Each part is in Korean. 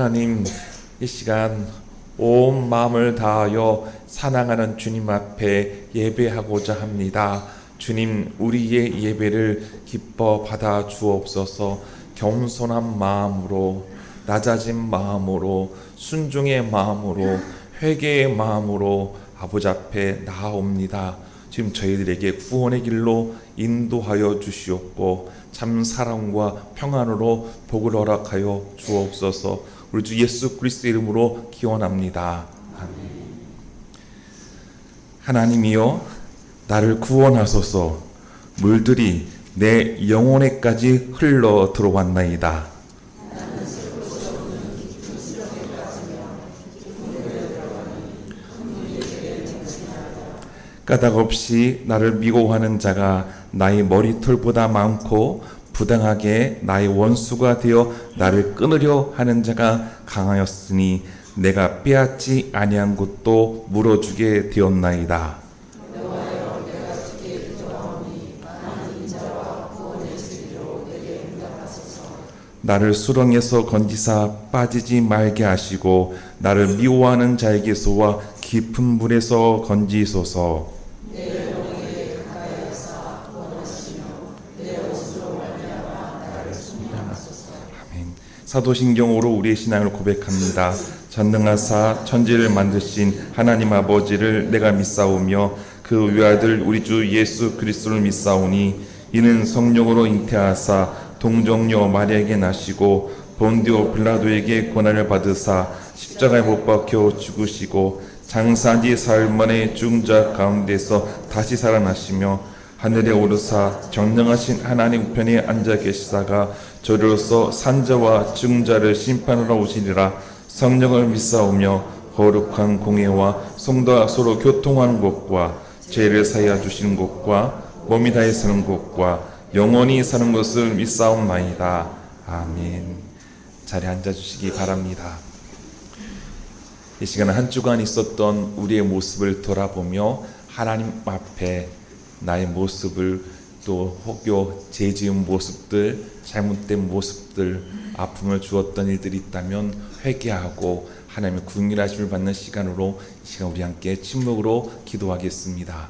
하나님, 이 시간 온 마음을 다하여 사랑하는 주님 앞에 예배하고자 합니다. 주님, 우리의 예배를 기뻐 받아 주옵소서. 겸손한 마음으로, 낮아진 마음으로, 순종의 마음으로, 회개의 마음으로 아버지 앞에 나아옵니다. 지금 저희들에게 구원의 길로 인도하여 주시옵고 참 사랑과 평안으로 복을 허락하여 주옵소서. 우리 주 예수 그리스도 이름으로 기원합니다. 아멘. 하나님이여, 나를 구원하소서. 물들이 내 영혼에까지 흘러 들어왔나이다. 까닭없이 나를 미워하는 자가 나의 머리털보다 많고 부당하게 나의 원수가 되어 나를 끊으려 하는 자가 강하였으니 내가 빼앗지 아니한 것도 물어주게 되었나이다. 나를 수렁에서 건지사 빠지지 말게 하시고 나를 미워하는 자에게서와 깊은 물에서 건지소서. 아멘. 사도신경으로 우리의 신앙을 고백합니다. 전능하사 천지를 만드신 하나님 아버지를 내가 믿사오며 그 외아들 우리 주 예수 그리스도를 믿사오니 이는 성령으로 잉태하사 동정녀 마리아에게 나시고 본디오 빌라도에게 고난을 받으사 십자가에 못 박혀 죽으시고 장사한 지 사흘 만에 죽은 자 가운데서 다시 살아나시며 하늘에 오르사 전능하신 하나님 우편에 앉아 계시다가 저리로서 산자와 죽은 자를 심판하러 오시리라. 성령을 믿사오며 거룩한 공회와 성도와 서로 교통하는 것과 죄를 사하여 주시는 것과 몸이 다해 사는 것과 영원히 사는 것을 믿사옵나이다. 아멘. 자리에 앉아주시기 바랍니다. 이 시간은 한 주간 있었던 우리의 모습을 돌아보며 하나님 앞에 나의 모습을, 또 혹여 죄 지은 모습들, 잘못된 모습들, 아픔을 주었던 일들이 있다면 회개하고 하나님의 긍휼하심을 받는 시간으로 이 시간 우리 함께 침묵으로 기도하겠습니다.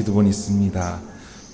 기도문 있습니다.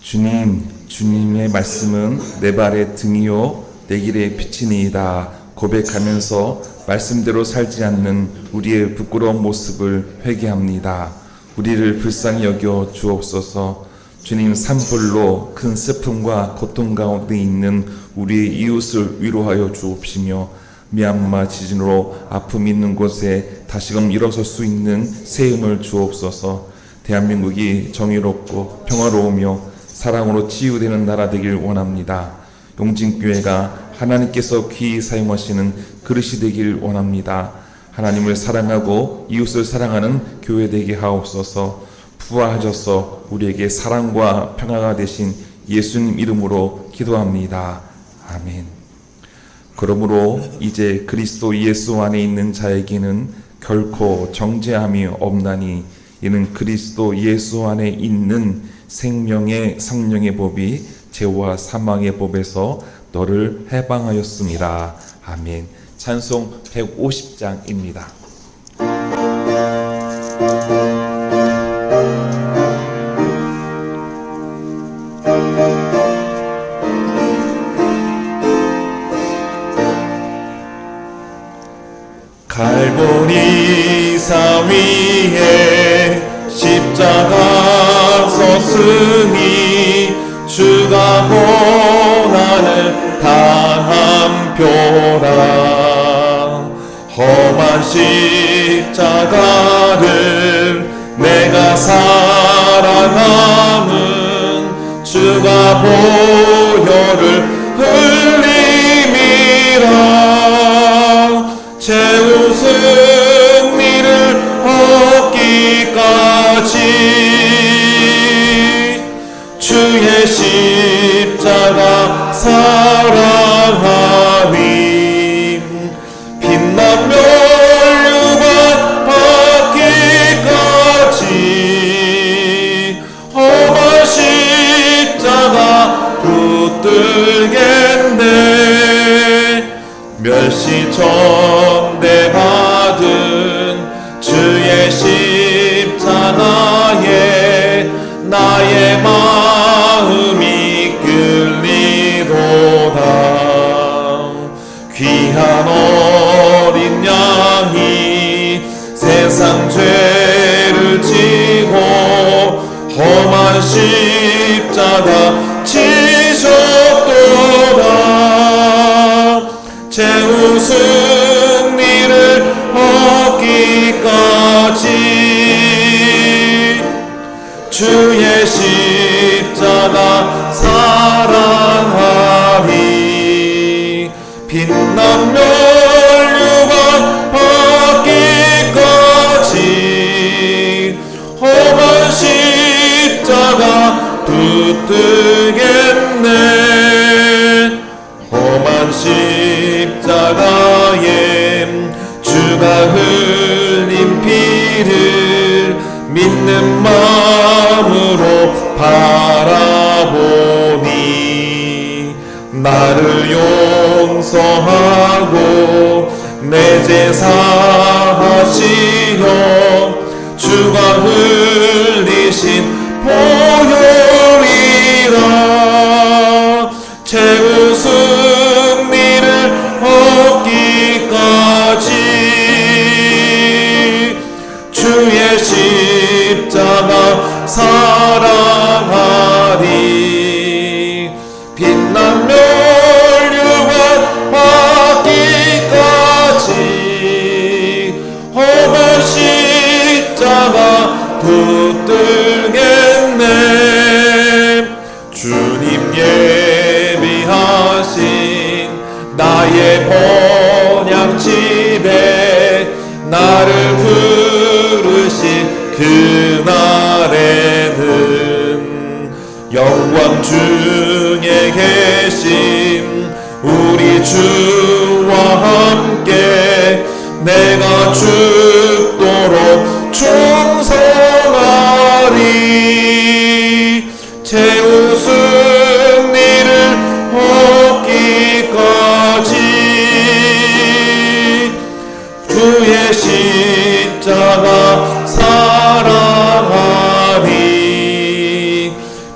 주님, 주님의 말씀은 내 발의 등이요 내 길의 빛이니이다. 고백하면서 말씀대로 살지 않는 우리의 부끄러운 모습을 회개합니다. 우리를 불쌍히 여겨 주옵소서. 주님, 산불로 큰 슬픔과 고통 가운데 있는 우리의 이웃을 위로하여 주옵시며 미얀마 지진으로 아픔 있는 곳에 다시금 일어설 수 있는 새 힘을 주옵소서. 대한민국이 정의롭고 평화로우며 사랑으로 치유되는 나라 되길 원합니다. 용진교회가 하나님께서 귀히 사용하시는 그릇이 되길 원합니다. 하나님을 사랑하고 이웃을 사랑하는 교회 되게 하옵소서. 부활하셔서 우리에게 사랑과 평화가 되신 예수님 이름으로 기도합니다. 아멘. 그러므로 이제 그리스도 예수 안에 있는 자에게는 결코 정죄함이 없나니 이는 그리스도 예수 안에 있는 생명의 성령의 법이 죄와 사망의 법에서 너를 해방하였습니다. 아멘. 찬송 150장입니다. 갈보리산 위에 십자가 섰으니 주가 고난을 당한 표라. 험한 십자가를 내가 살아남은 주가 보혈을 흘림이라. 최후 승리를 얻기까지 주의 십자가 사랑하리. 빛난 멸류관 받기까지 험한 십자가 붙들겠네. 멸시 전대받은 주의 십자가에 나의 마음이 끌리도다. 귀한 어린 양이 세상 죄를 지고 험한 십자가 지셨도다. 최후 승리를 얻기까지 주의 십자가 사랑하리. 빛난 멸류관 받기까지 험한 십자가 붙들겠네. 험한 십자가에 주가 흘린 피를 믿는 마음으로 바라보니 나를 용서하고 내 죄 사하시려 주가 흘리신 보혈이라. 최후 승리를 얻기까지 주의 십자가 사랑하리. 빛난 멸류관 받기까지 험한 십자가 붙들겠네. 주님 예비하신 나의 본향집에 나를 부르신 그날에는 영광 중에 계신 우리 주와 함께 내가 죽도록 충성하리. 최후 승리를 얻기까지 주의 십자가 사랑하리.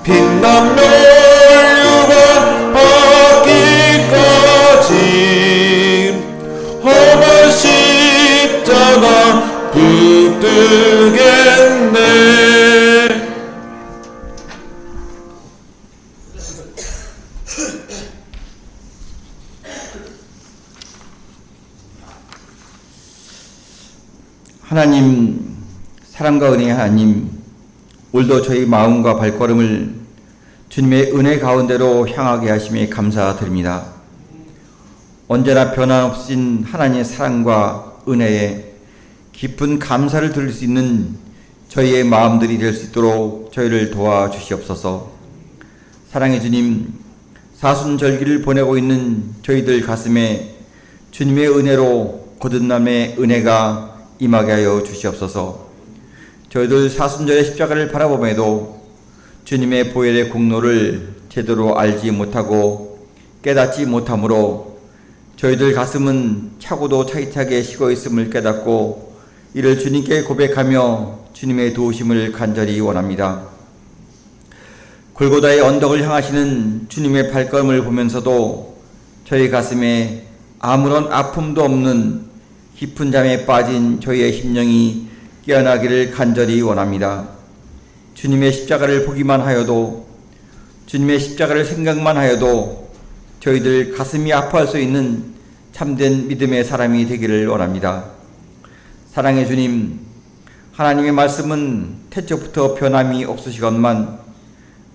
빛난 멸류관 받기까지 험한 십자가 붙들겠네. 하나님, 사랑과 은혜의 하나님, 오늘도 저희 마음과 발걸음을 주님의 은혜 가운데로 향하게 하심에 감사드립니다. 언제나 변함없인 하나님의 사랑과 은혜에 깊은 감사를 드릴 수 있는 저희의 마음들이 될 수 있도록 저희를 도와주시옵소서. 사랑의 주님, 사순절기를 보내고 있는 저희들 가슴에 주님의 은혜로 거듭남의 은혜가 임하게 하여 주시옵소서. 저희들 사순절의 십자가를 바라보면도 주님의 보혈의 공로를 제대로 알지 못하고 깨닫지 못하므로 저희들 가슴은 차고도 차이차게 식어 있음을 깨닫고 이를 주님께 고백하며 주님의 도우심을 간절히 원합니다. 골고다의 언덕을 향하시는 주님의 발걸음을 보면서도 저희 가슴에 아무런 아픔도 없는 깊은 잠에 빠진 저희의 심령이 깨어나기를 간절히 원합니다. 주님의 십자가를 보기만 하여도, 주님의 십자가를 생각만 하여도 저희들 가슴이 아파할 수 있는 참된 믿음의 사람이 되기를 원합니다. 사랑의 주님, 하나님의 말씀은 태초부터 변함이 없으시건만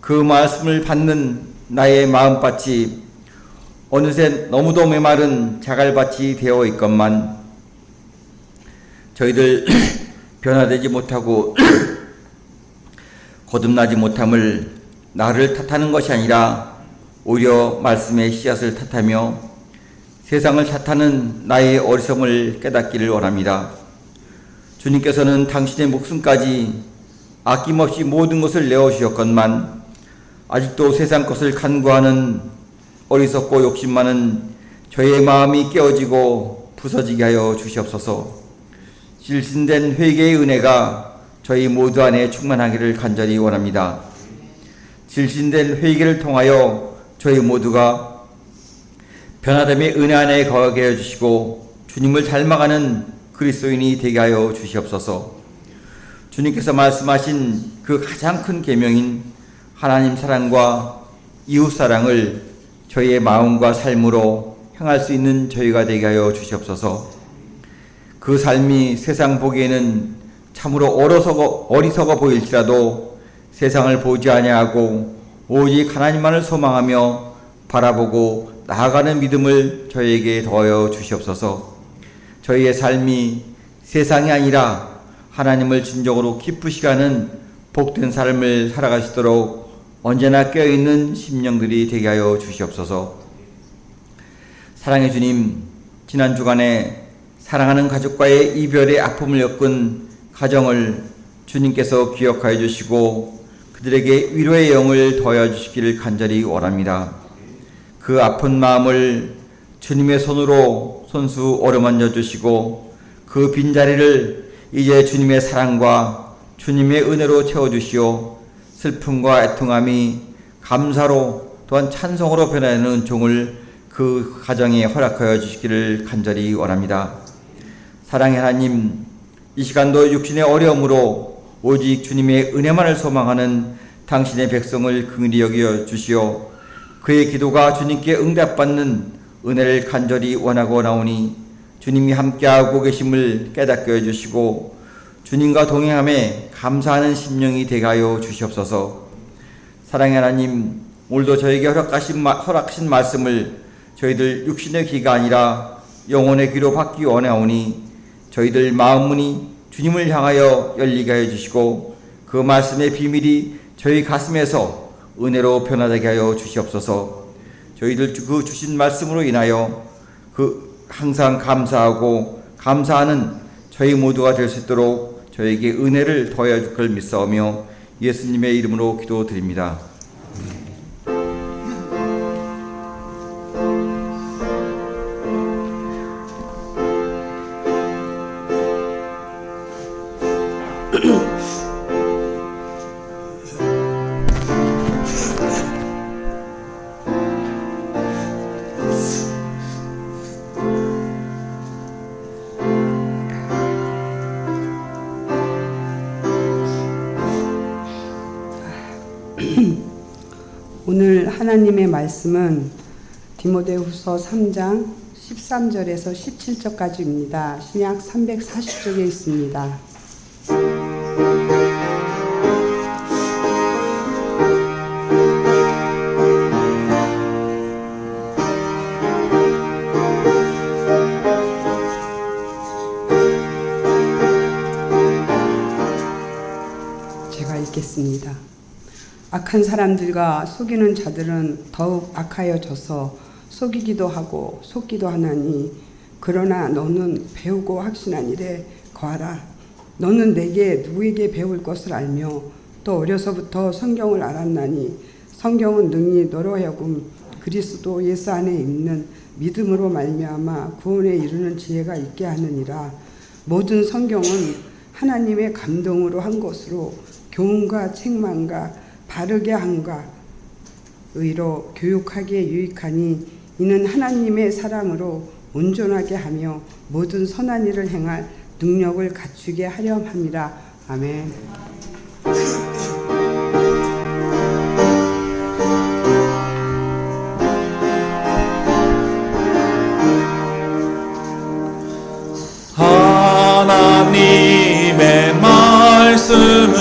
그 말씀을 받는 나의 마음밭이 어느새 너무도 메마른 자갈밭이 되어 있건만 저희들 변화되지 못하고 거듭나지 못함을 나를 탓하는 것이 아니라 오히려 말씀의 씨앗을 탓하며 세상을 탓하는 나의 어리석음을 깨닫기를 원합니다. 주님께서는 당신의 목숨까지 아낌없이 모든 것을 내어주셨건만 아직도 세상 것을 간구하는 어리석고 욕심 많은 저의 마음이 깨어지고 부서지게 하여 주시옵소서. 질신된 회개의 은혜가 저희 모두 안에 충만하기를 간절히 원합니다. 질신된 회개를 통하여 저희 모두가 변화됨의 은혜 안에 거하게 해주시고 주님을 닮아가는 그리스도인이 되게 하여 주시옵소서. 주님께서 말씀하신 그 가장 큰 계명인 하나님 사랑과 이웃 사랑을 저희의 마음과 삶으로 행할 수 있는 저희가 되게 하여 주시옵소서. 그 삶이 세상 보기에는 참으로 어리석어 보일지라도 세상을 보지 아니하고 오직 하나님만을 소망하며 바라보고 나아가는 믿음을 저희에게 더하여 주시옵소서. 저희의 삶이 세상이 아니라 하나님을 진정으로 기쁘시게 하는 복된 삶을 살아갈 수 있도록 언제나 깨어있는 심령들이 되게 하여 주시옵소서. 사랑의 주님, 지난 주간에 사랑하는 가족과의 이별의 아픔을 엮은 가정을 주님께서 기억하여 주시고 그들에게 위로의 영을 더하여 주시기를 간절히 원합니다. 그 아픈 마음을 주님의 손으로 손수 어루만져 주시고 그 빈자리를 이제 주님의 사랑과 주님의 은혜로 채워주시오. 슬픔과 애통함이 감사로 또한 찬송으로 변하는 종을 그 가정에 허락하여 주시기를 간절히 원합니다. 사랑의 하나님, 이 시간도 육신의 어려움으로 오직 주님의 은혜만을 소망하는 당신의 백성을 긍휼히 여겨 주시오. 그의 기도가 주님께 응답받는 은혜를 간절히 원하고 나오니 주님이 함께하고 계심을 깨닫게 해주시고 주님과 동행함에 감사하는 심령이 되게 하여 주시옵소서. 사랑의 하나님, 오늘도 저에게 허락하신 말씀을 저희들 육신의 귀가 아니라 영혼의 귀로 받기 원하오니 저희들 마음문이 주님을 향하여 열리게 하여 주시고 그 말씀의 비밀이 저희 가슴에서 은혜로 변화되게 하여 주시옵소서. 저희들 그 주신 말씀으로 인하여 항상 감사하고 감사하는 저희 모두가 될 수 있도록 저에게 은혜를 더하여 줄 걸 믿사오며 예수님의 이름으로 기도드립니다. 오늘 하나님의 말씀은 디모데후서 3장 13절에서 17절까지입니다. 신약 340쪽에 있습니다. 제가 읽겠습니다. 악한 사람들과 속이는 자들은 더욱 악하여져서 속이기도 하고 속기도 하나니 그러나 너는 배우고 확신한 일에 거하라. 너는 내게 누구에게 배울 것을 알며 또 어려서부터 성경을 알았나니 성경은 능히 너로 하여금 그리스도 예수 안에 있는 믿음으로 말미암아 구원에 이르는 지혜가 있게 하느니라. 모든 성경은 하나님의 감동으로 한 것으로 교훈과 책망과 바르게 함과 의로 교육하기에 유익하니 이는 하나님의 사람으로 온전하게 하며 모든 선한 일을 행할 능력을 갖추게 하려 함이라. 아멘. 하나님의 말씀은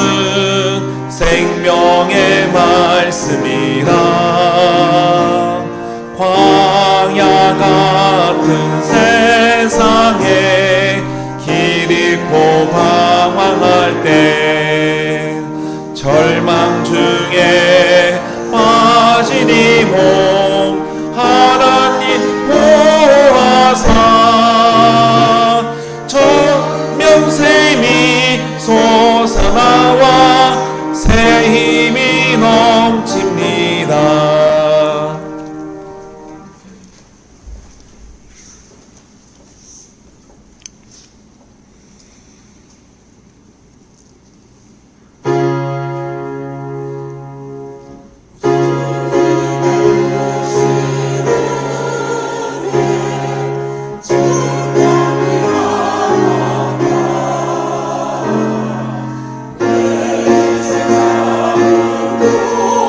생명의 말씀이라. 광야 같은 세상에 길 잃고 방황할 때 절망 중에 빠진 이 몸 하나님 보아사 천명샘이 솟아나와 새 힘이 넘칩니다. 오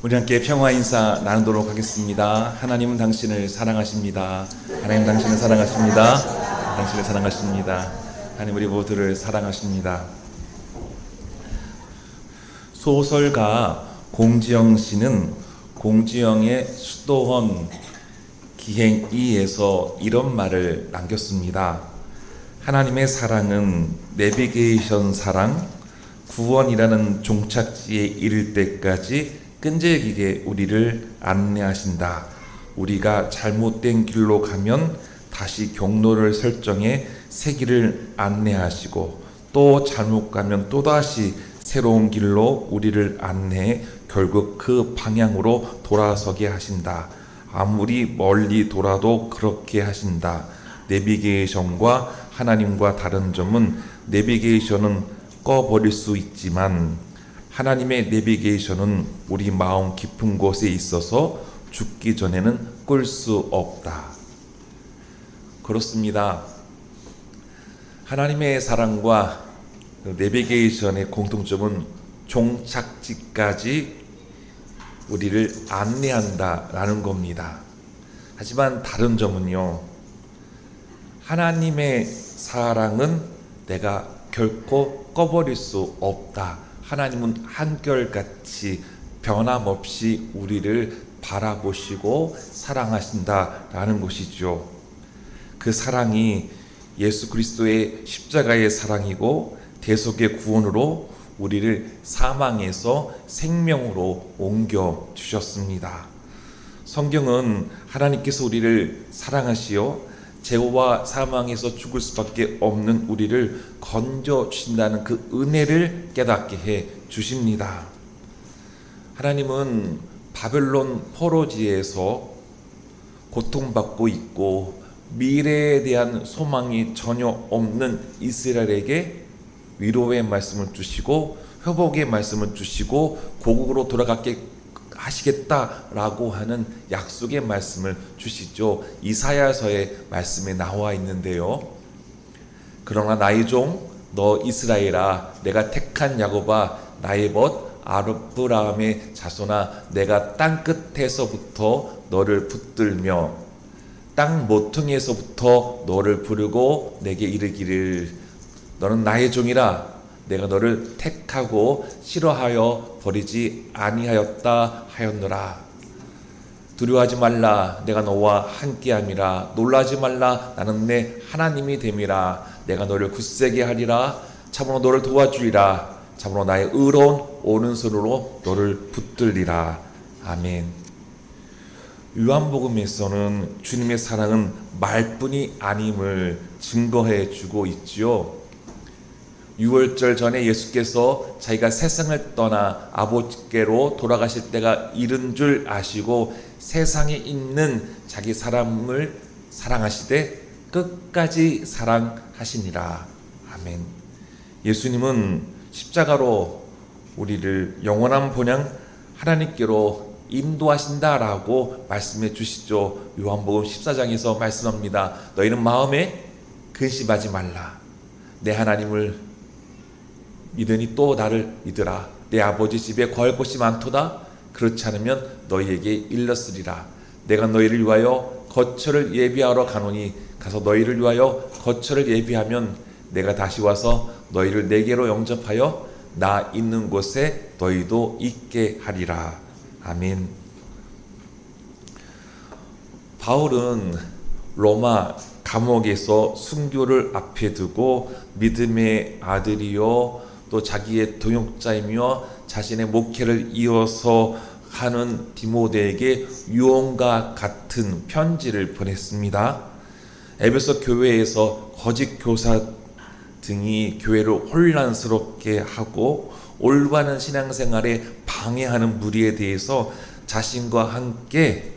우리 함께 평화 인사 나누도록 하겠습니다. 하나님은 당신을 사랑하십니다. 하나님 당신을 사랑하십니다. 당신을 사랑하십니다. 하나님 우리 모두를 사랑하십니다. 소설가 공지영 씨는 공지영의 수도원 기행이에서 이런 말을 남겼습니다. 하나님의 사랑은 내비게이션 사랑, 구원이라는 종착지에 이를 때까지 끈질기게 우리를 안내하신다. 우리가 잘못된 길로 가면 다시 경로를 설정해 새 길을 안내하시고, 또 잘못 가면 또다시 새로운 길로 우리를 안내해 결국 그 방향으로 돌아서게 하신다. 아무리 멀리 돌아도 그렇게 하신다. 내비게이션과 하나님과 다른 점은 내비게이션은 꺼버릴 수 있지만 하나님의 내비게이션은 우리 마음 깊은 곳에 있어서 죽기 전에는 끌 수 없다. 그렇습니다. 하나님의 사랑과 내비게이션의 공통점은 종착지까지 우리를 안내한다라는 겁니다. 하지만 다른 점은요, 하나님의 사랑은 내가 결코 꺼버릴 수 없다. 하나님은 한결같이 변함없이 우리를 바라보시고 사랑하신다라는 것이죠. 그 사랑이 예수 그리스도의 십자가의 사랑이고 대속의 구원으로 우리를 사망에서 생명으로 옮겨 주셨습니다. 성경은 하나님께서 우리를 사랑하시어 죄와 사망에서 죽을 수밖에 없는 우리를 건져 주신다는 그 은혜를 깨닫게 해 주십니다. 하나님은 바벨론 포로지에서 고통받고 있고 미래에 대한 소망이 전혀 없는 이스라엘에게 위로의 말씀을 주시고 회복의 말씀을 주시고 고국으로 돌아가게 하시겠다라고 하는 약속의 말씀을 주시죠. 이사야서의 말씀에 나와 있는데요. 그러나 나의 종 너 이스라엘아, 내가 택한 야곱아, 나의 벗 아브라함의 자손아, 내가 땅 끝에서부터 너를 붙들며 땅 모퉁이에서부터 너를 부르고 내게 이르기를 너는 나의 종이라, 내가 너를 택하고 싫어하여 버리지 아니하였다 하였노라. 두려워하지 말라, 내가 너와 함께함이라. 놀라지 말라, 나는 내 하나님이 됨이라. 내가 너를 굳세게 하리라. 참으로 너를 도와주리라. 참으로 나의 의로운 오른손으로 너를 붙들리라. 아멘. 요한복음에서는 주님의 사랑은 말뿐이 아님을 증거해 주고 있지요. 유월절 전에 예수께서 자기가 세상을 떠나 아버지께로 돌아가실 때가 이른 줄 아시고 세상에 있는 자기 사람을 사랑하시되 끝까지 사랑하시니라. 아멘. 예수님은 십자가로 우리를 영원한 본향 하나님께로 인도하신다라고 말씀해 주시죠. 요한복음 14장에서 말씀합니다. 너희는 마음에 근심하지 말라. 내 하나님을 믿으니 또 나를 믿으라. 내 아버지 집에 거할 곳이 많도다. 그렇지 않으면 너희에게 일렀으리라. 내가 너희를 위하여 거처를 예비하러 가노니 가서 너희를 위하여 거처를 예비하면 내가 다시 와서 너희를 내게로 영접하여 나 있는 곳에 너희도 있게 하리라. 아멘. 바울은 로마 감옥에서 순교를 앞에 두고 믿음의 아들이요 또 자기의 동역자이며 자신의 목회를 이어서 하는 디모데에게 유언과 같은 편지를 보냈습니다. 에베소 교회에서 거짓 교사 등이 교회를 혼란스럽게 하고 올바른 신앙생활에 방해하는 무리에 대해서 자신과 함께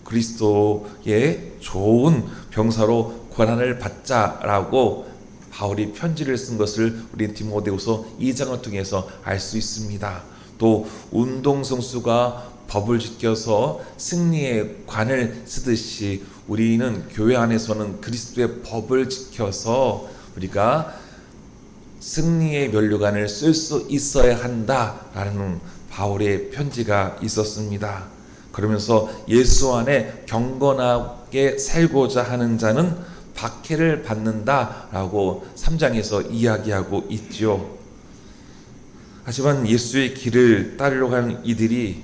그리스도의 좋은 병사로 권한을 받자라고 바울이 편지를 쓴 것을 우리 디모데후서 2장을 통해서 알 수 있습니다. 또 운동선수가 법을 지켜서 승리의 관을 쓰듯이 우리는 교회 안에서는 그리스도의 법을 지켜서 우리가 승리의 면류관을 쓸 수 있어야 한다라는 바울의 편지가 있었습니다. 그러면서 예수 안에 경건하게 살고자 하는 자는 박해를 받는다라고 3장에서 이야기하고 있죠. 하지만 예수의 길을 따르려고 하는 이들이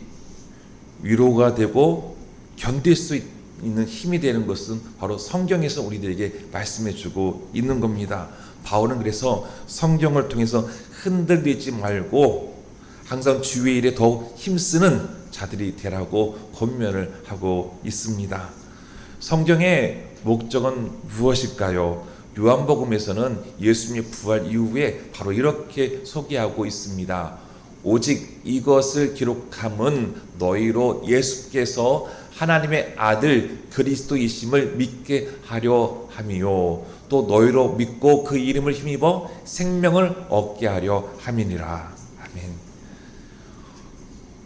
위로가 되고 견딜 수 있는 힘이 되는 것은 바로 성경에서 우리들에게 말씀해주고 있는 겁니다. 바울은 그래서 성경을 통해서 흔들리지 말고 항상 주의 일에 더욱 힘쓰는 자들이 되라고 권면을 하고 있습니다. 성경의 목적은 무엇일까요? 요한복음에서는 예수님의 부활 이후에 바로 이렇게 소개하고 있습니다. 오직 이것을 기록함은 너희로 예수께서 하나님의 아들 그리스도이심을 믿게 하려 함이요 또 너희로 믿고 그 이름을 힘입어 생명을 얻게 하려 함이니라. 아멘.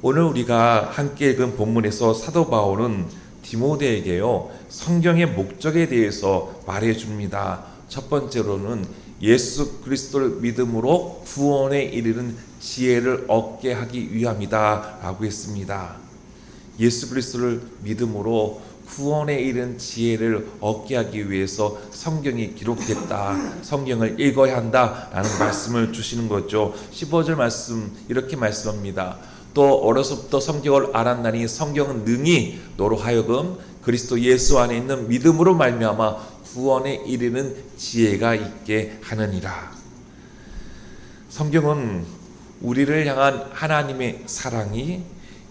오늘 우리가 함께 읽은 본문에서 사도 바울은 디모데에게요 성경의 목적에 대해서 말해줍니다. 첫 번째로는 예수 그리스도를 믿음으로 구원에 이르는 지혜를 얻게 하기 위함이다 라고 했습니다. 예수 그리스도를 믿음으로 구원에 이른 지혜를 얻게 하기 위해서 성경이 기록됐다. 성경을 읽어야 한다라는 말씀을 주시는 거죠. 15절 말씀 이렇게 말씀합니다. 또 어려서부터 성경을 알았나니 성경은 능히 너로 하여금 그리스도 예수 안에 있는 믿음으로 말미암아 구원에 이르는 지혜가 있게 하느니라. 성경은 우리를 향한 하나님의 사랑이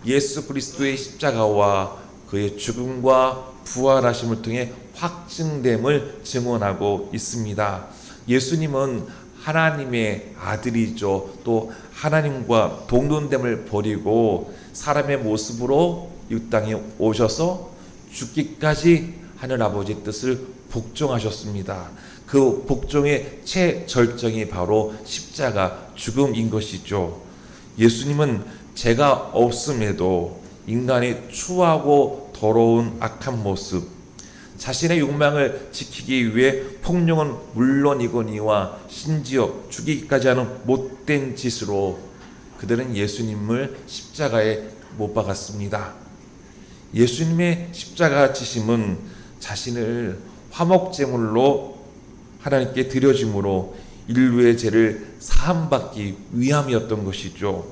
예수 그리스도의 십자가와 그의 죽음과 부활하심을 통해 확증됨을 증언하고 있습니다. 예수님은 하나님의 아들이죠. 또 하나님과 동등됨을 버리고 사람의 모습으로 이 땅에 오셔서 죽기까지 하늘 아버지의 뜻을 복종하셨습니다. 그 복종의 최절정이 바로 십자가 죽음인 것이죠. 예수님은 죄가 없음에도 인간의 추하고 더러운 악한 모습, 자신의 욕망을 지키기 위해 폭력은 물론이거니와 심지어 죽이기까지 하는 못된 짓으로 그들은 예수님을 십자가에 못 박았습니다. 예수님의 십자가 지심은 자신을 화목제물로 하나님께 드려짐으로 인류의 죄를 사함받기 위함이었던 것이죠.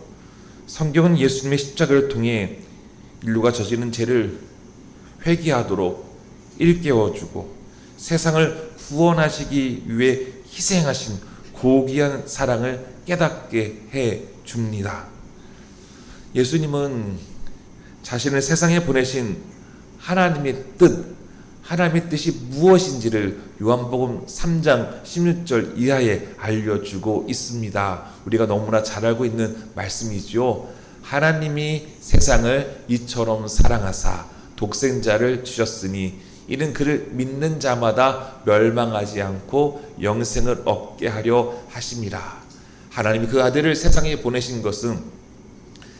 성경은 예수님의 십자가를 통해 인류가 저지른 죄를 회개하도록 일깨워주고 세상을 구원하시기 위해 희생하신 고귀한 사랑을 깨닫게 해 줍니다. 예수님은 자신을 세상에 보내신 하나님의 뜻이 무엇인지를 요한복음 3장 16절 이하에 알려주고 있습니다. 우리가 너무나 잘 알고 있는 말씀이죠. 하나님이 세상을 이처럼 사랑하사 독생자를 주셨으니 이는 그를 믿는 자마다 멸망하지 않고 영생을 얻게 하려 하심이라. 하나님이 그 아들을 세상에 보내신 것은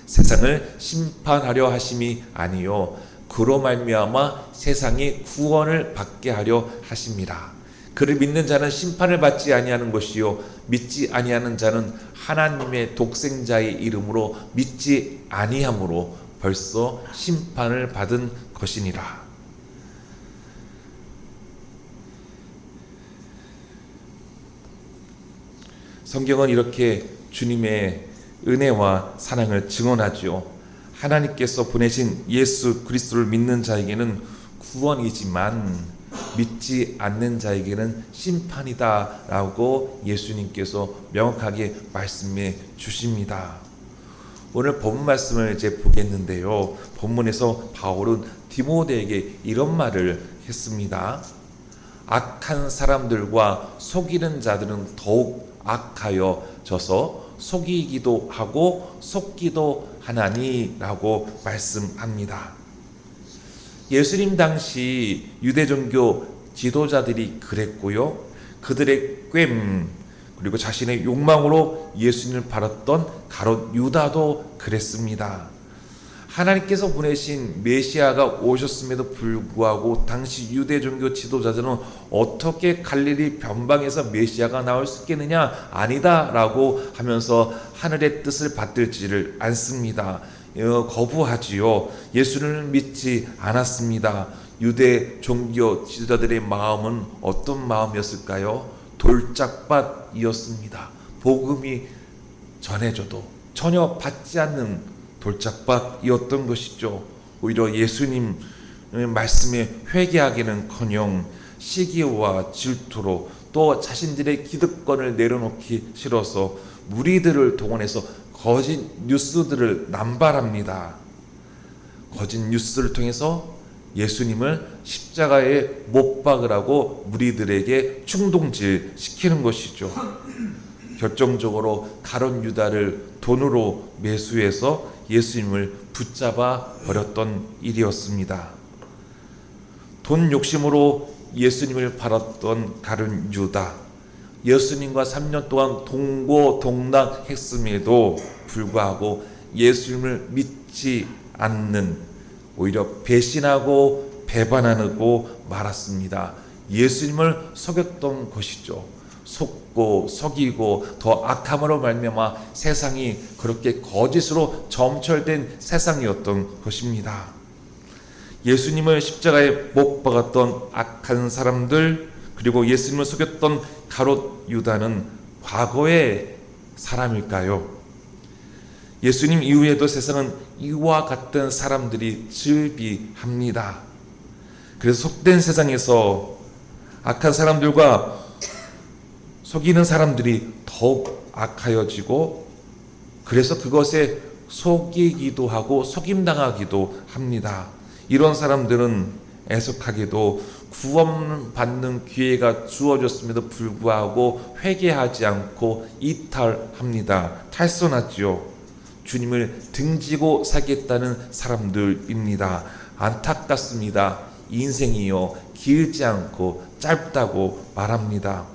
세상을 심판하려 하심이 아니요 그로 말미암아 세상이 구원을 받게 하려 하심이라. 그를 믿는 자는 심판을 받지 아니하는 것이요 믿지 아니하는 자는 하나님의 독생자의 이름으로 믿지 아니함으로 벌써 심판을 받은 것이니라. 성경은 이렇게 주님의 은혜와 사랑을 증언하죠. 하나님께서 보내신 예수 그리스도를 믿는 자에게는 구원이지만 믿지 않는 자에게는 심판이다 라고 예수님께서 명확하게 말씀해 주십니다. 오늘 본문 말씀을 이제 보겠는데요. 본문에서 바울은 디모데에게 이런 말을 했습니다. 악한 사람들과 속이는 자들은 더욱 악하여져서 속이기도 하고 속기도 하나니 라고 말씀합니다. 예수님 당시 유대종교 지도자들이 그랬고요. 그들의 꾀 그리고 자신의 욕망으로 예수님을 팔았던 가롯 유다도 그랬습니다. 하나님께서 보내신 메시아가 오셨음에도 불구하고 당시 유대 종교 지도자들은 어떻게 갈릴리 변방에서 메시아가 나올 수 있겠느냐? 아니다라고 하면서 하늘의 뜻을 받들지를 않습니다. 거부하지요. 예수를 믿지 않았습니다. 유대 종교 지도자들의 마음은 어떤 마음이었을까요? 돌짝밭이었습니다. 복음이 전해져도 전혀 받지 않는 돌짝밭이었던 것이죠. 오히려 예수님 말씀에 회개하기는커녕 시기와 질투로 또 자신들의 기득권을 내려놓기 싫어서 무리들을 동원해서 거짓 뉴스들을 남발합니다. 거짓 뉴스를 통해서 예수님을 십자가에 못 박으라고 무리들에게 충동질 시키는 것이죠. 결정적으로 가룟 유다를 돈으로 매수해서 예수님을 붙잡아 버렸던 일이었습니다. 돈 욕심으로 예수님을 팔았던 가룟 유다, 예수님과 3년 동안 동고동락했음에도 불구하고 예수님을 믿지 않는, 오히려 배신하고 배반하고 말았습니다. 예수님을 속였던 것이죠. 속고 속이고 더 악함으로 말미암아 세상이 그렇게 거짓으로 점철된 세상이었던 것입니다. 예수님을 십자가에 못 박았던 악한 사람들, 그리고 예수님을 속였던 가롯 유다는 과거의 사람일까요? 예수님 이후에도 세상은 이와 같은 사람들이 즐비합니다. 그래서 속된 세상에서 악한 사람들과 속이는 사람들이 더욱 악하여지고, 그래서 그것에 속이기도 하고 속임당하기도 합니다. 이런 사람들은 애석하게도 구원받는 기회가 주어졌음에도 불구하고 회개하지 않고 이탈합니다. 탈선하지요. 주님을 등지고 살겠다는 사람들입니다. 안타깝습니다. 인생이요 길지 않고 짧다고 말합니다.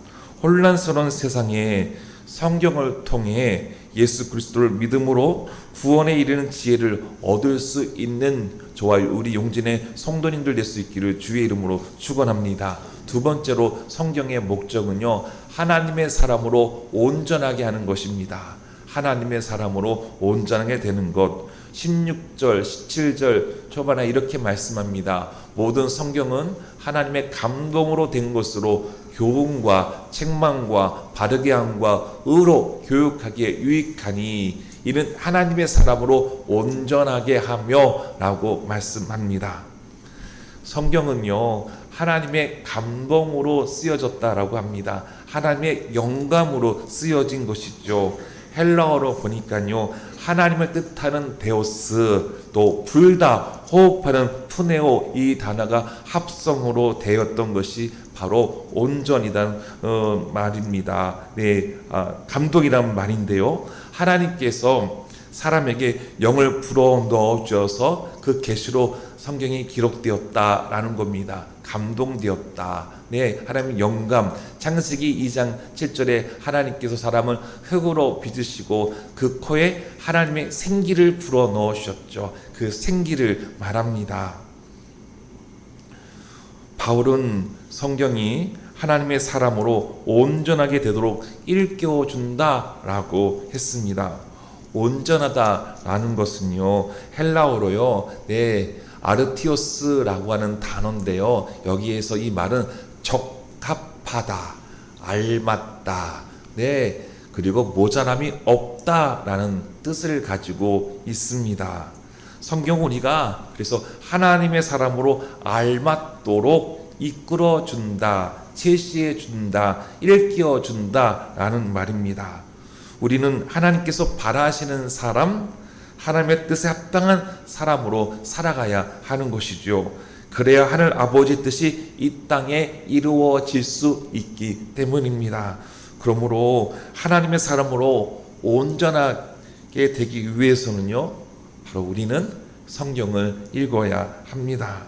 혼란스러운 세상에 성경을 통해 예수 그리스도를 믿음으로 구원에 이르는 지혜를 얻을 수 있는 저와 우리 용진의 성도님들 될 수 있기를 주의 이름으로 축원합니다. 두 번째로 성경의 목적은요, 하나님의 사람으로 온전하게 하는 것입니다. 하나님의 사람으로 온전하게 되는 것. 16절, 17절 초반에 이렇게 말씀합니다. 모든 성경은 하나님의 감동으로 된 것으로 교훈과 책망과 바르게 함과 의로 교육하기에 유익하니 이는 하나님의 사람으로 온전하게 하며 라고 말씀합니다. 성경은요, 하나님의 감동으로 쓰여졌다라고 합니다. 하나님의 영감으로 쓰여진 것이죠. 헬라어로 보니까요, 하나님을 뜻하는 데오스, 또 불다 호흡하는 푸네오, 이 단어가 합성으로 되었던 것이 바로 온전이란 말입니다. 감동이란 말인데요, 하나님께서 사람에게 영을 불어 넣어 주셔서 그 계시로 성경이 기록되었다라는 겁니다. 감동되었다. 하나님의 영감. 창세기 2장 7절에 하나님께서 사람을 흙으로 빚으시고 그 코에 하나님의 생기를 불어 넣으셨죠. 그 생기를 말합니다. 바울은 성경이 하나님의 사람으로 온전하게 되도록 일깨워 준다라고 했습니다. 온전하다라는 것은요, 헬라어로요, 아르티오스라고 하는 단어인데요, 여기에서 이 말은 적합하다, 알맞다, 그리고 모자람이 없다라는 뜻을 가지고 있습니다. 성경 우리가 그래서 하나님의 사람으로 알맞도록 이끌어준다, 제시해준다, 일깨워준다라는 말입니다. 우리는 하나님께서 바라시는 사람, 하나님의 뜻에 합당한 사람으로 살아가야 하는 것이죠. 그래야 하늘 아버지 뜻이 이 땅에 이루어질 수 있기 때문입니다. 그러므로 하나님의 사람으로 온전하게 되기 위해서는요, 바로 우리는 성경을 읽어야 합니다.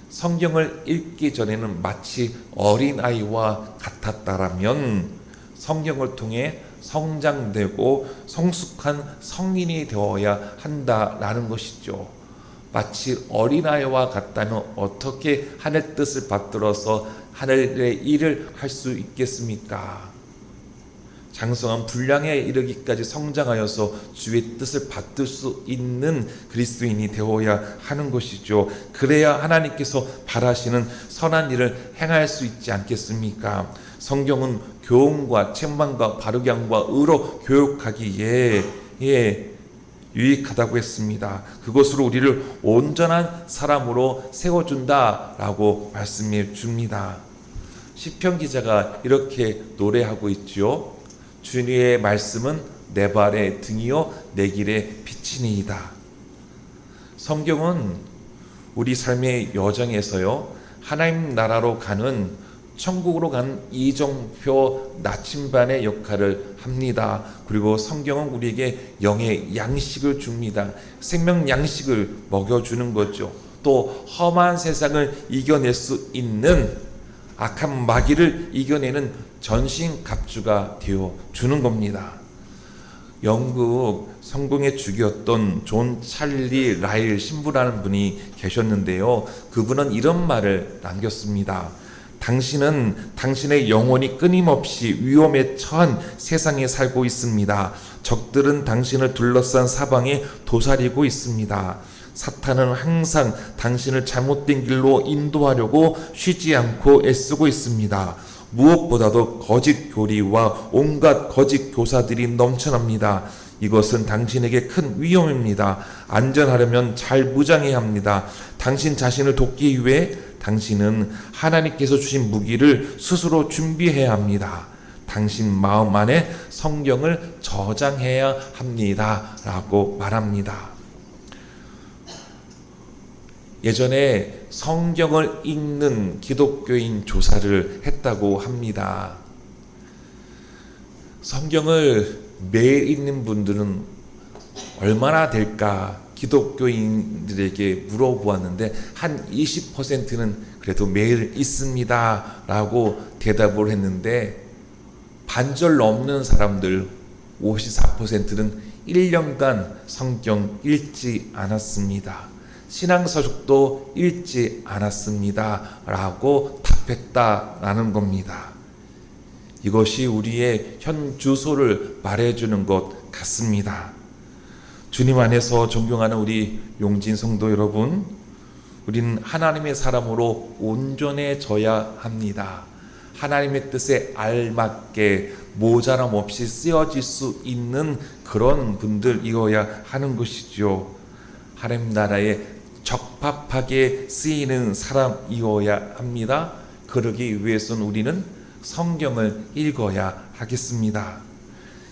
성경을 읽기 전에는 마치 어린아이와 같았다라면 성경을 통해 성장되고 성숙한 성인이 되어야 한다라는 것이죠. 마치 어린아이와 같다면 어떻게 하늘 뜻을 받들어서 하늘의 일을 할 수 있겠습니까? 장성한 분량에 이르기까지 성장하여서 주의 뜻을 받들 수 있는 그리스도인이 되어야 하는 것이죠. 그래야 하나님께서 바라시는 선한 일을 행할 수 있지 않겠습니까? 성경은 교훈과 책망과 바르게 함과 의로 교육하기에 유익하다고 했습니다. 그것으로 우리를 온전한 사람으로 세워준다라고 말씀해 줍니다. 시편 기자가 이렇게 노래하고 있지요. 주의 말씀은 내 발의 등이요 내 길의 빛이니이다. 성경은 우리 삶의 여정에서요 하나님 나라로 가는 천국으로 가는 이정표 나침반의 역할을 합니다. 그리고 성경은 우리에게 영의 양식을 줍니다. 생명 양식을 먹여주는 거죠. 또 험한 세상을 이겨낼 수 있는 악한 마귀를 이겨내는 전신갑주가 되어 주는 겁니다. 영국 성공의 주기였던 존 찰리 라일 신부라는 분이 계셨는데요. 그분은 이런 말을 남겼습니다. 당신은 당신의 영혼이 끊임없이 위험에 처한 세상에 살고 있습니다. 적들은 당신을 둘러싼 사방에 도사리고 있습니다. 사탄은 항상 당신을 잘못된 길로 인도하려고 쉬지 않고 애쓰고 있습니다. 무엇보다도 거짓 교리와 온갖 거짓 교사들이 넘쳐납니다. 이것은 당신에게 큰 위험입니다. 안전하려면 잘 무장해야 합니다. 당신 자신을 돕기 위해 당신은 하나님께서 주신 무기를 스스로 준비해야 합니다. 당신 마음 안에 성경을 저장해야 합니다. 라고 말합니다. 예전에 성경을 읽는 기독교인 조사를 했다고 합니다. 성경을 매일 읽는 분들은 얼마나 될까 기독교인들에게 물어보았는데 한 20%는 그래도 매일 읽습니다 라고 대답을 했는데 반절 넘는 사람들 54%는 1년간 성경 읽지 않았습니다. 신앙서적도 읽지 않았습니다 라고 답했다라는 겁니다. 이것이 우리의 현 주소를 말해주는 것 같습니다. 주님 안에서 존경하는 우리 용진 성도 여러분, 우리는 하나님의 사람으로 온전해져야 합니다. 하나님의 뜻에 알맞게 모자람 없이 쓰여질 수 있는 그런 분들이어야 하는 것이죠. 하나님 나라에 적합하게 쓰이는 사람이어야 합니다. 그러기 위해서는 우리는 성경을 읽어야 하겠습니다.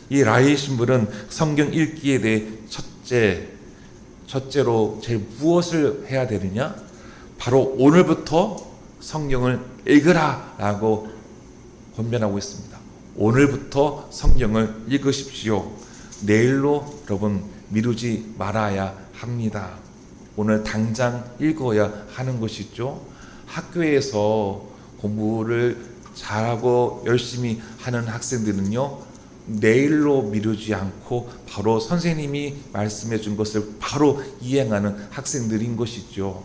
이 라이 신부는 성경 읽기에 대해 첫째로 제일 무엇을 해야 되느냐? 바로 오늘부터 성경을 읽으라 라고 권면하고 있습니다. 오늘부터 성경을 읽으십시오. 내일로 여러분 미루지 말아야 합니다. 오늘 당장 읽어야 하는 것이죠. 학교에서 공부를 잘하고 열심히 하는 학생들은요, 내일로 미루지 않고 바로 선생님이 말씀해 준 것을 바로 이행하는 학생들인 것이죠.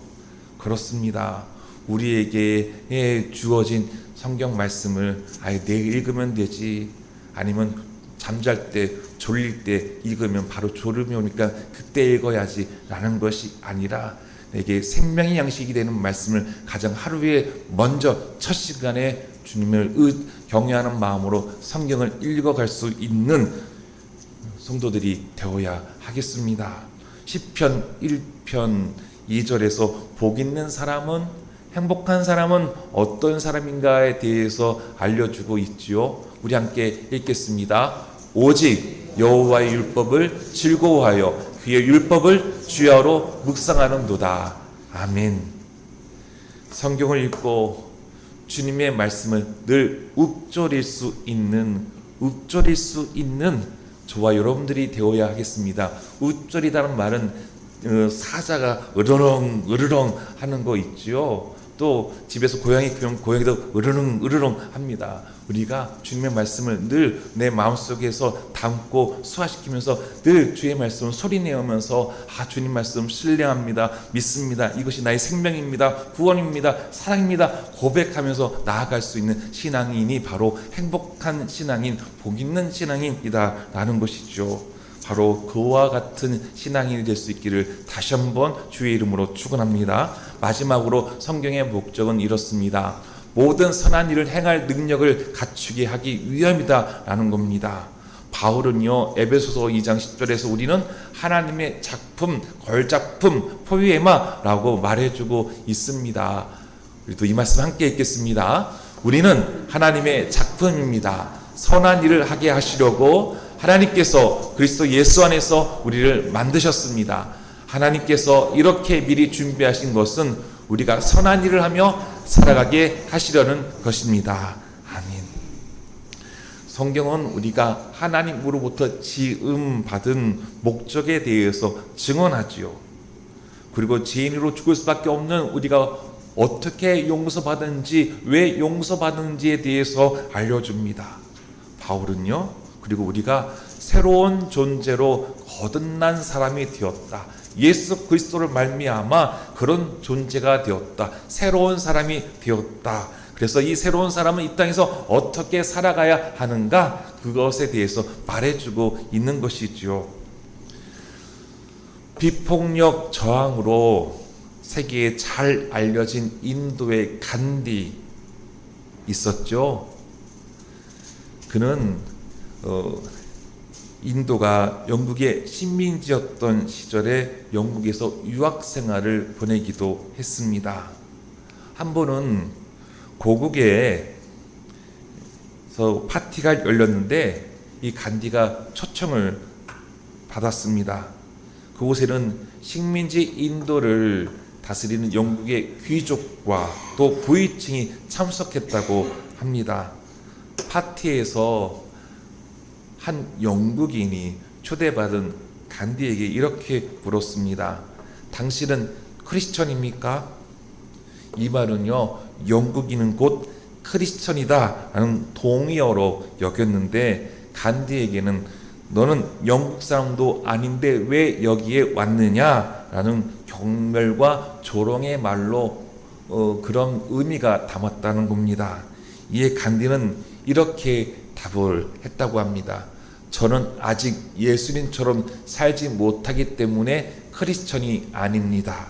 그렇습니다. 우리에게 주어진 성경 말씀을 아예 내일 읽으면 되지, 아니면 잠잘 때 졸릴 때 읽으면 바로 졸음이 오니까 그때 읽어야지 라는 것이 아니라 내게 생명의 양식이 되는 말씀을 가장 하루에 먼저 첫 시간에 주님을 경외하는 마음으로 성경을 읽어갈 수 있는 성도들이 되어야 하겠습니다. 시편 1편 2절에서 복 있는 사람은, 행복한 사람은 어떤 사람인가에 대해서 알려주고 있지요. 우리 함께 읽겠습니다. 오직 여호와의 율법을 즐거워하여 그의 율법을 주야로 묵상하는도다. 아멘. 성경을 읽고 주님의 말씀을 늘 읊조릴 수 있는 저와 여러분들이 되어야 하겠습니다. 읊조리다는 말은 사자가 으르렁 하는 거 있지요. 또 또 집에서 고양이 키우면 고양이도 으르렁 합니다. 우리가 주님의 말씀을 늘 내 마음속에서 담고 수화시키면서 늘 주의 말씀을 소리내면서 주님 말씀 신뢰합니다, 믿습니다, 이것이 나의 생명입니다, 구원입니다, 사랑입니다 고백하면서 나아갈 수 있는 신앙인이 바로 행복한 신앙인, 복 있는 신앙인이다 라는 것이죠. 바로 그와 같은 신앙인이 될 수 있기를 다시 한번 주의 이름으로 축원합니다. 마지막으로 성경의 목적은 이렇습니다. 모든 선한 일을 행할 능력을 갖추게 하기 위함이다 라는 겁니다. 바울은요, 에베소서 2장 10절에서 우리는 하나님의 작품, 걸작품, 포유에마 라고 말해주고 있습니다. 우리도 이 말씀 함께 읽겠습니다. 우리는 하나님의 작품입니다. 선한 일을 하게 하시려고 하나님께서 그리스도 예수 안에서 우리를 만드셨습니다. 하나님께서 이렇게 미리 준비하신 것은 우리가 선한 일을 하며 살아가게 하시려는 것입니다. 아멘. 성경은 우리가 하나님으로부터 지음받은 목적에 대해서 증언하지요. 그리고 죄인으로 죽을 수밖에 없는 우리가 어떻게 용서받은지, 왜 용서받은지에 대해서 알려줍니다. 바울은요, 그리고 우리가 새로운 존재로 거듭난 사람이 되었다. 예수 그리스도를 말미암아 그런 존재가 되었다. 새로운 사람이 되었다. 그래서 이 새로운 사람은 이 땅에서 어떻게 살아가야 하는가, 그것에 대해서 말해주고 있는 것이지요. 비폭력 저항으로 세계에 잘 알려진 인도의 간디 있었죠. 그는 인도가 영국의 식민지였던 시절에 영국에서 유학 생활을 보내기도 했습니다. 한 번은 고국에서 파티가 열렸는데 이 간디가 초청을 받았습니다. 그곳에는 식민지 인도를 다스리는 영국의 귀족과 또 부위층이 참석했다고 합니다. 파티에서 한 영국인이 초대받은 간디에게 이렇게 물었습니다. 당신은 크리스천입니까? 이 말은요, 영국인은 곧 크리스천이다 라는 동의어로 여겼는데, 간디에게는 너는 영국 사람도 아닌데 왜 여기에 왔느냐 라는 경멸과 조롱의 말로 그런 의미가 담았다는 겁니다. 이에 간디는 이렇게 답을 했다고 합니다. 저는 아직 예수님처럼 살지 못하기 때문에 크리스천이 아닙니다.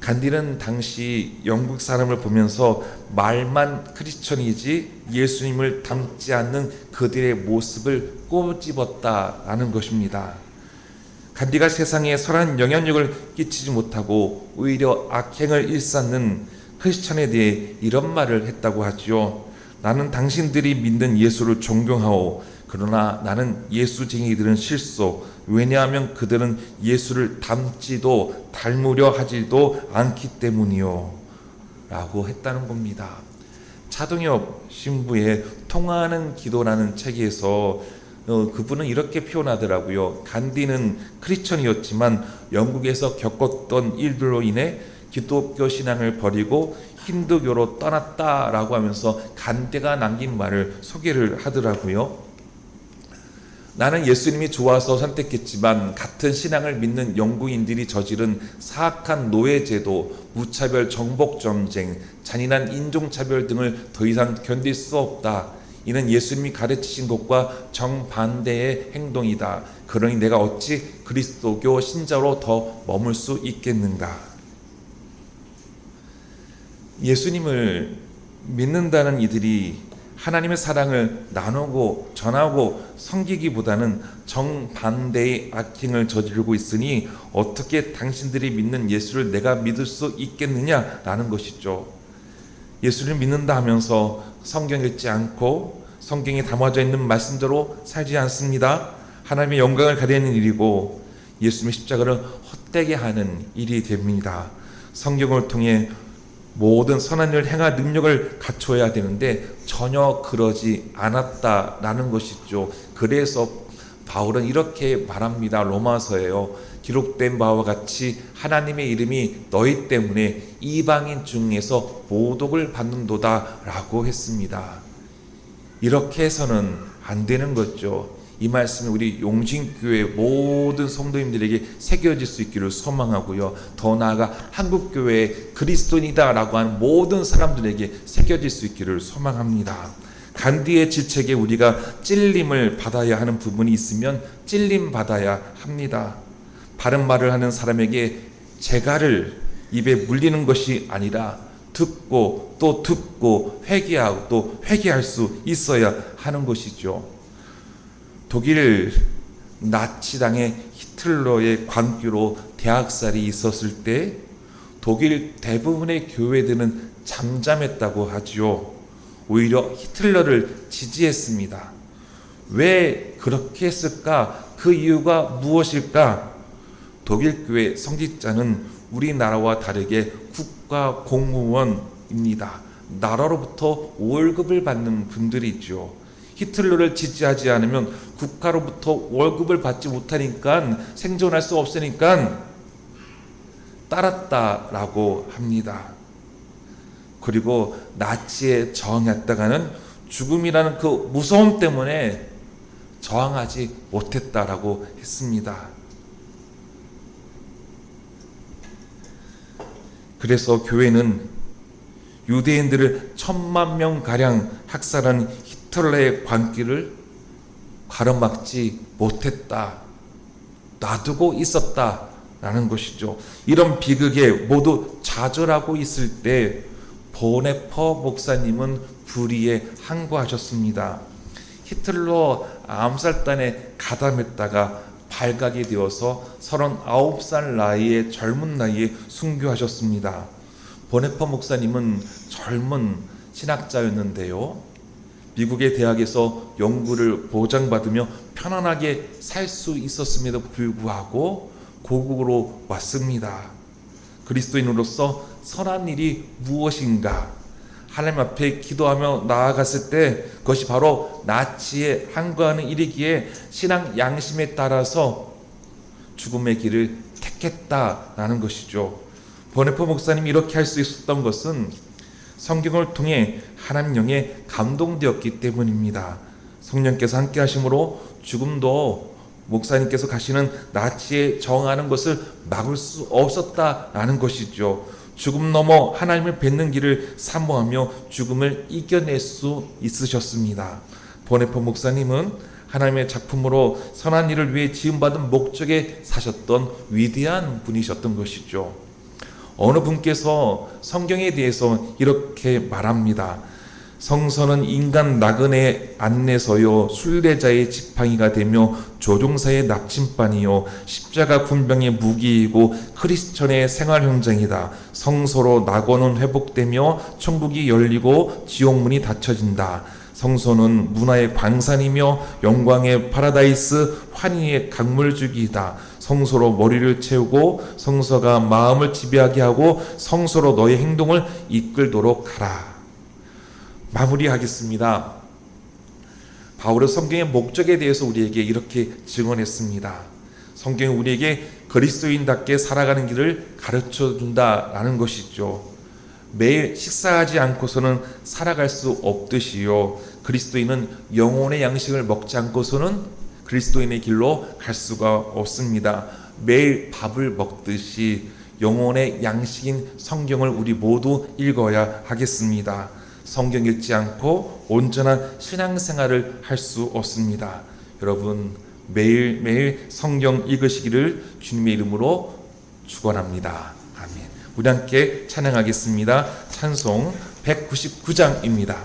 간디는 당시 영국 사람을 보면서 말만 크리스천이지 예수님을 닮지 않는 그들의 모습을 꼬집었다라는 것입니다. 간디가 세상에 선한 영향력을 끼치지 못하고 오히려 악행을 일삼는 크리스천에 대해 이런 말을 했다고 하지요. 나는 당신들이 믿는 예수를 존경하오. 그러나 나는 예수쟁이들은 싫소. 왜냐하면 그들은 예수를 닮지도 닮으려 하지도 않기 때문이요 라고 했다는 겁니다. 차동엽 신부의 통하는 기도라는 책에서 그분은 이렇게 표현하더라고요. 간디는 크리스천이었지만 영국에서 겪었던 일들로 인해 기독교 신앙을 버리고 힌두교로 떠났다라고 하면서 간디가 남긴 말을 소개를 하더라고요. 나는 예수님이 좋아서 선택했지만 같은 신앙을 믿는 영국인들이 저지른 사악한 노예제도, 무차별 정복전쟁, 잔인한 인종차별 등을 더 이상 견딜 수 없다. 이는 예수님이 가르치신 것과 정반대의 행동이다. 그러니 내가 어찌 그리스도교 신자로 더 머물 수 있겠는가. 예수님을 믿는다는 이들이 하나님의 사랑을 나누고 전하고 섬기기보다는 정반대의 악행을 저지르고 있으니 어떻게 당신들이 믿는 예수를 내가 믿을 수 있겠느냐라는 것이죠. 예수를 믿는다 하면서 성경 읽지 않고 성경에 담아져 있는 말씀대로 살지 않습니다. 하나님의 영광을 가리는 일이고 예수님의 십자가를 헛되게 하는 일이 됩니다. 성경을 통해 모든 선한 일을 행할 능력을 갖춰야 되는데 전혀 그러지 않았다라는 것이죠. 그래서 바울은 이렇게 말합니다. 로마서에요. 기록된 바와 같이 하나님의 이름이 너희 때문에 이방인 중에서 모독을 받는도다 라고 했습니다. 이렇게 해서는 안 되는 거죠. 이 말씀이 우리 용신교회 모든 성도님들에게 새겨질 수 있기를 소망하고요. 더 나아가 한국교회의 그리스도인이다 라고 하는 모든 사람들에게 새겨질 수 있기를 소망합니다. 간디의 지책에 우리가 찔림을 받아야 하는 부분이 있으면 찔림 받아야 합니다. 바른 말을 하는 사람에게 재갈을 입에 물리는 것이 아니라 듣고 또 듣고 회개하고 또 회개할 수 있어야 하는 것이죠. 독일 나치당의 히틀러의 관계로 대학살이 있었을 때 독일 대부분의 교회들은 잠잠했다고 하지요. 오히려 히틀러를 지지했습니다. 왜 그렇게 했을까? 그 이유가 무엇일까? 독일 교회 성직자는 우리나라와 다르게 국가 공무원입니다. 나라로부터 월급을 받는 분들이죠. 히틀러를 지지하지 않으면 국가로부터 월급을 받지 못하니까 생존할 수 없으니까 따랐다라고 합니다. 그리고 나치에 저항했다가는 죽음이라는 그 무서움 때문에 저항하지 못했다라고 했습니다. 그래서 교회는 유대인들을 10,000명 가량 학살한 히틀러의 광기를 가로막지 못했다, 놔두고 있었다라는 것이죠. 이런 비극에 모두 좌절하고 있을 때 보네퍼 목사님은 불의에 항거하셨습니다. 히틀러 암살단에 가담했다가 발각이 되어서 39살 나이에 젊은 나이에 순교하셨습니다. 보네퍼 목사님은 젊은 신학자였는데요. 미국의 대학에서 연구를 보장받으며 편안하게 살 수 있었음에도 불구하고 고국으로 왔습니다. 그리스도인으로서 선한 일이 무엇인가? 하나님 앞에 기도하며 나아갔을 때 그것이 바로 나치에 항거하는 일이기에 신앙 양심에 따라서 죽음의 길을 택했다라는 것이죠. 보네퍼 목사님이 이렇게 할 수 있었던 것은 성경을 통해 하나님 영에 감동되었기 때문입니다. 성령께서 함께 하심으로 죽음도 목사님께서 가시는 나치에 저항하는 것을 막을 수 없었다라는 것이죠. 죽음 넘어 하나님을 뵙는 길을 사모하며 죽음을 이겨낼 수 있으셨습니다. 보네퍼 목사님은 하나님의 작품으로 선한 일을 위해 지음받은 목적에 사셨던 위대한 분이셨던 것이죠. 어느 분께서 성경에 대해서 이렇게 말합니다. 성서는 인간 나그네 안내서요, 순례자의 지팡이가 되며 조종사의 나침반이요, 십자가 군병의 무기이고 크리스천의 생활 현장이다. 성서로 낙원은 회복되며 천국이 열리고 지옥문이 닫혀진다. 성서는 문화의 광산이며 영광의 파라다이스, 환희의 강물주기이다. 성서로 머리를 채우고 성서가 마음을 지배하게 하고 성서로 너의 행동을 이끌도록 하라. 마무리하겠습니다. 바울은 성경의 목적에 대해서 우리에게 이렇게 증언했습니다. 성경이 우리에게 그리스도인답게 살아가는 길을 가르쳐 준다라는 것이죠. 매일 식사하지 않고서는 살아갈 수 없듯이요, 그리스도인은 영혼의 양식을 먹지 않고서는 그리스도인의 길로 갈 수가 없습니다. 매일 밥을 먹듯이 영혼의 양식인 성경을 우리 모두 읽어야 하겠습니다. 성경 읽지 않고 온전한 신앙생활을 할 수 없습니다. 여러분, 매일매일 성경 읽으시기를 주님의 이름으로 축원합니다. 아멘. 우리 함께 찬양하겠습니다. 찬송 199장입니다.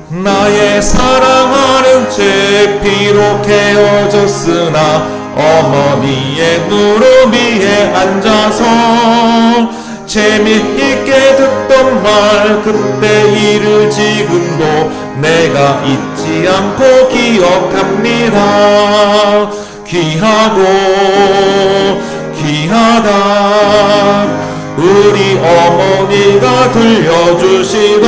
나의 사랑하는 죄 비록 헤어졌으나 어머니의 무릎 위에 앉아서 재미있게 듣던 말 그때 일을 지금도 내가 잊지 않고 기억합니다. 귀하고 귀하다 우리 어머니가 들려주시던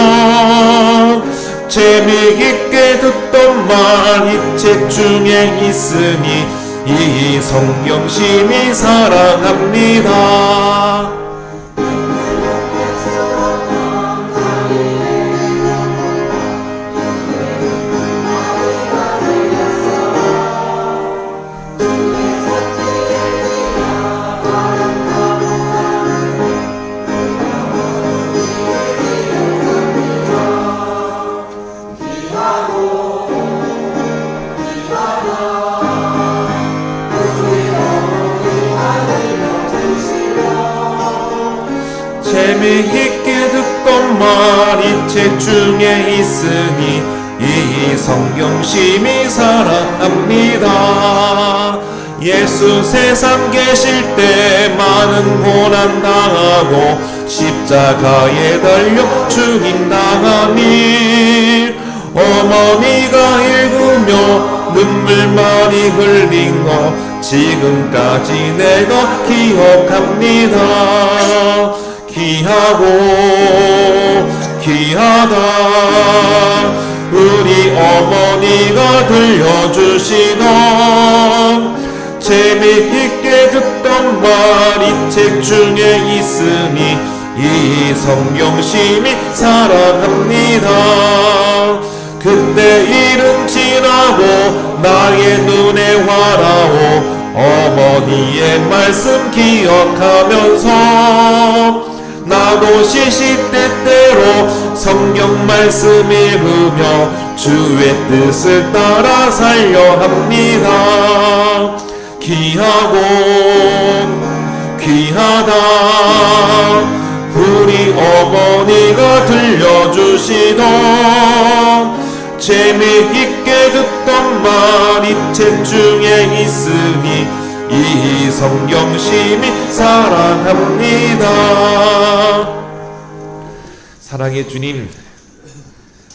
재미있게 듣던 말 이 책 중에 있으니 이 성경 심히 사랑합니다. 재미있게 듣던 말 이 책 중에 있으니 이 성경 심히 사랑합니다. 예수 세상 계실 때 많은 고난 당하고 십자가에 달려 죽임당하니 어머니가 읽으며 눈물 많이 흘린 거 지금까지 내가 기억합니다. 귀하고 귀하다 우리 어머니가 들려주시던 재미있게 듣던 말 이 책 중에 있으니 이 성경 심히 사랑합니다. 그때 일은 지나고 나의 눈에 화나오 어머니의 말씀 기억하면서 나도 시시때때로 성경 말씀 읽으며 주의 뜻을 따라 살려 합니다. 귀하고 귀하다 우리 어머니가 들려주시던 재미있게 듣던 말 이 책 중에 있으니 이 성경 심히 사랑합니다. 사랑의 주님,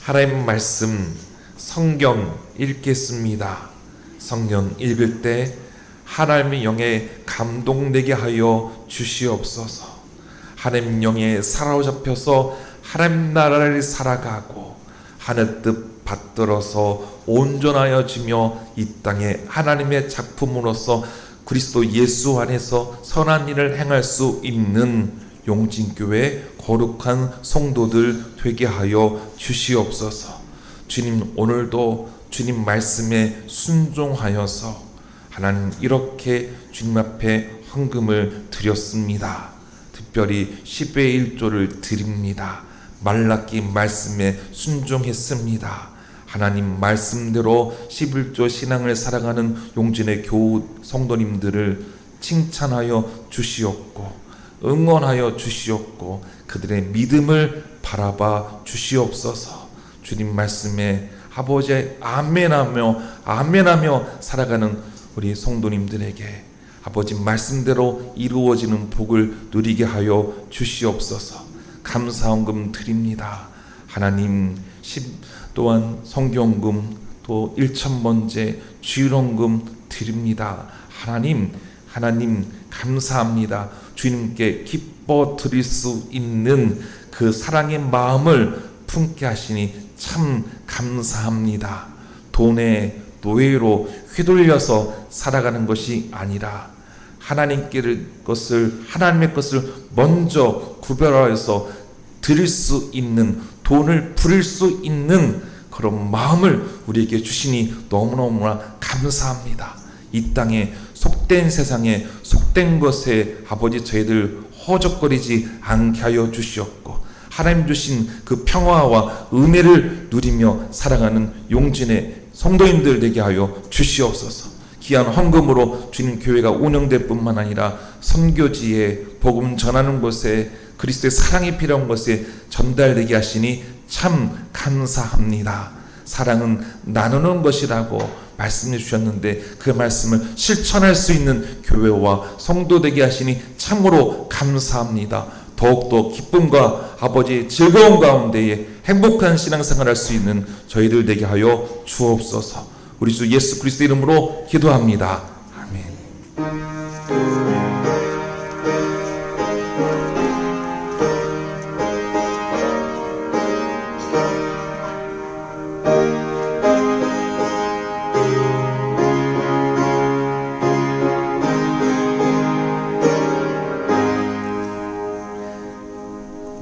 하나님 말씀 성경 읽겠습니다. 성경 읽을 때 하나님의 영에 감동되게 하여 주시옵소서. 하나님 영에 사로잡혀서 하나님 나라를 살아가고 하늘 뜻 받들어서 온전하여지며 이 땅에 하나님의 작품으로서 그리스도 예수 안에서 선한 일을 행할 수 있는 용진교회 거룩한 성도들 되게 하여 주시옵소서. 주님, 오늘도 주님 말씀에 순종하여서 하나님 이렇게 주님 앞에 헌금을 드렸습니다. 특별히 10의 1조를 드립니다. 말라기 말씀에 순종했습니다. 하나님 말씀대로 11조 신앙을 살아가는 용진의 교우 성도님들을 칭찬하여 주시옵고 응원하여 주시옵고 그들의 믿음을 바라봐 주시옵소서. 주님 말씀에 아버지 아멘하며 아멘하며 살아가는 우리 성도님들에게 아버지 말씀대로 이루어지는 복을 누리게 하여 주시옵소서. 감사헌금 드립니다. 하나님 또한 성경금 또 1,000번째 주일헌금 드립니다. 하나님 감사합니다. 주님께 기뻐 드릴 수 있는 그 사랑의 마음을 품게 하시니 참 감사합니다. 돈의 노예로 휘둘려서 살아가는 것이 아니라 하나님의 것을 먼저 구별하여서 드릴 수 있는, 돈을 부릴 수 있는 그런 마음을 우리에게 주시니 너무너무나 감사합니다. 이 땅에 속된 세상에 속된 것에 아버지 저희들 허적거리지 않게 하여 주시옵고 하나님 주신 그 평화와 은혜를 누리며 살아가는 용진의 성도님들 되게 하여 주시옵소서. 귀한 헌금으로 주님 교회가 운영될 뿐만 아니라 선교지에 복음 전하는 곳에 그리스도의 사랑이 필요한 곳에 전달되게 하시니 참 감사합니다. 사랑은 나누는 것이라고 말씀해 주셨는데 그 말씀을 실천할 수 있는 교회와 성도 되게 하시니 참으로 감사합니다. 더욱더 기쁨과 아버지의 즐거움 가운데에 행복한 신앙생활 할 수 있는 저희들 되게 하여 주옵소서. 우리 주 예수 그리스도 이름으로 기도합니다. 아멘.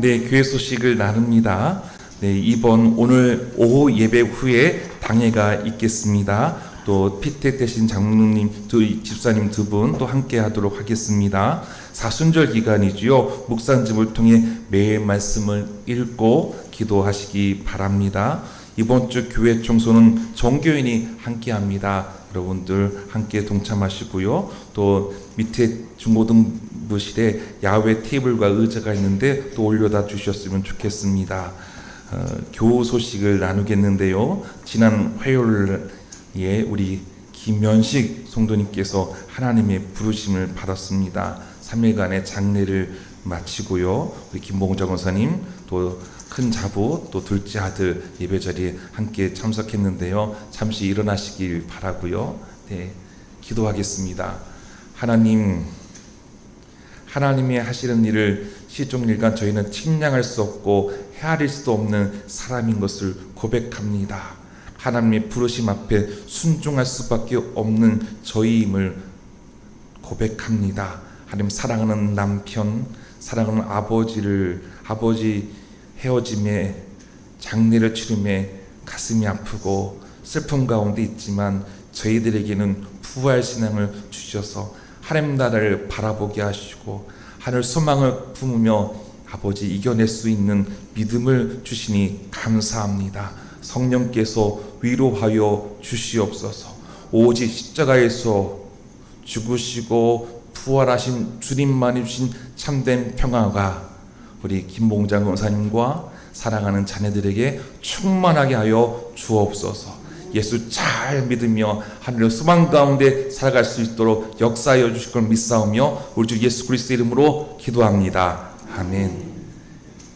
네, 교회 소식을 나눕니다. 네, 오늘 오후 예배 후에 당회가 있겠습니다. 또 피택 대신 장로님 집사님 두 분 또 함께 하도록 하겠습니다. 사순절 기간이지요. 묵상집을 통해 매일 말씀을 읽고 기도하시기 바랍니다. 이번 주 교회 청소는 종교인이 함께 합니다. 여러분들 함께 동참하시고요. 또 밑에 중고등부실에 야외 테이블과 의자가 있는데 또 올려다 주셨으면 좋겠습니다. 교우 소식을 나누겠는데요. 지난 화요일에 우리 김연식 성도님께서 하나님의 부르심을 받았습니다. 3일간의 장례를 마치고요. 우리 김봉정 원사님 또 큰 자부 또 둘째 아들 예배 자리에 함께 참석했는데요. 잠시 일어나시길 바라고요. 네, 기도하겠습니다. 하나님의 하시는 일을 시종일관 저희는 측량할 수 없고 헤아릴 수도 없는 사람인 것을 고백합니다. 하나님의 부르심 앞에 순종할 수밖에 없는 저희임을 고백합니다. 하나님 사랑하는 남편, 사랑하는 아버지 헤어짐에 장례를 치름에 가슴이 아프고 슬픔 가운데 있지만 저희들에게는 부활 신앙을 주셔서 하나님 나라를 바라보게 하시고 하늘 소망을 품으며 아버지 이겨낼 수 있는 믿음을 주시니 감사합니다. 성령께서 위로하여 주시옵소서. 오직 십자가에서 죽으시고 부활하신 주님만이 주신 참된 평화가 우리 김봉장 원사님과 사랑하는 자녀들에게 충만하게 하여 주옵소서. 예수 잘 믿으며 하늘의 소망 가운데 살아갈 수 있도록 역사하여 주실 걸 믿사오며 우리 주 예수 그리스도 이름으로 기도합니다. 아멘.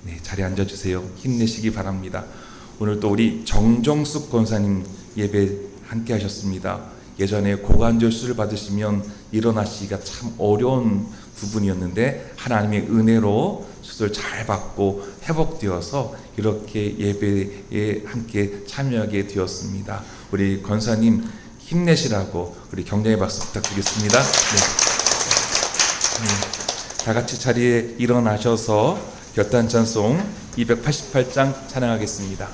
네, 자리에 앉아주세요. 힘내시기 바랍니다. 오늘 또 우리 정정숙 권사님 예배 함께 하셨습니다. 예전에 고관절 수술 받으시면 일어나시기가 참 어려운 부분이었는데 하나님의 은혜로 수술 잘 받고 회복되어서 이렇게 예배에 함께 참여하게 되었습니다. 우리 권사님 힘내시라고 우리 격려의 박수 부탁드리겠습니다. 네. 다 같이 자리에 일어나셔서 결단 찬송 288장 찬양하겠습니다.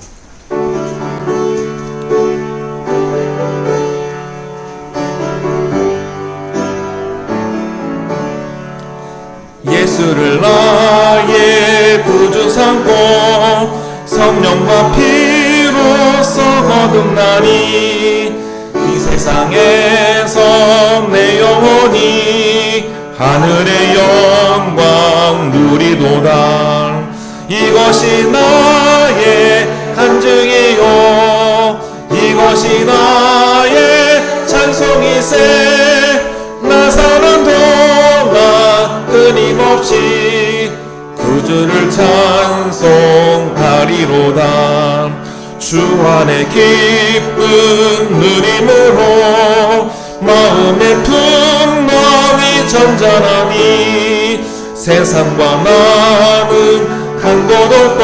예수를 나의 구주 삼고 성령과 피로써 거듭나니 이 세상에서 내 영혼이 하늘의 영광 누리도다. 이것이 나의 간증이요 이것이 나의 찬송이세. 나 사는 동안 끊임없이 구주를 찬송하리로다. 주 안에 기쁜 누림으로 마음의 풍랑이 잔잔하니 세상과 나는 간 곳 없고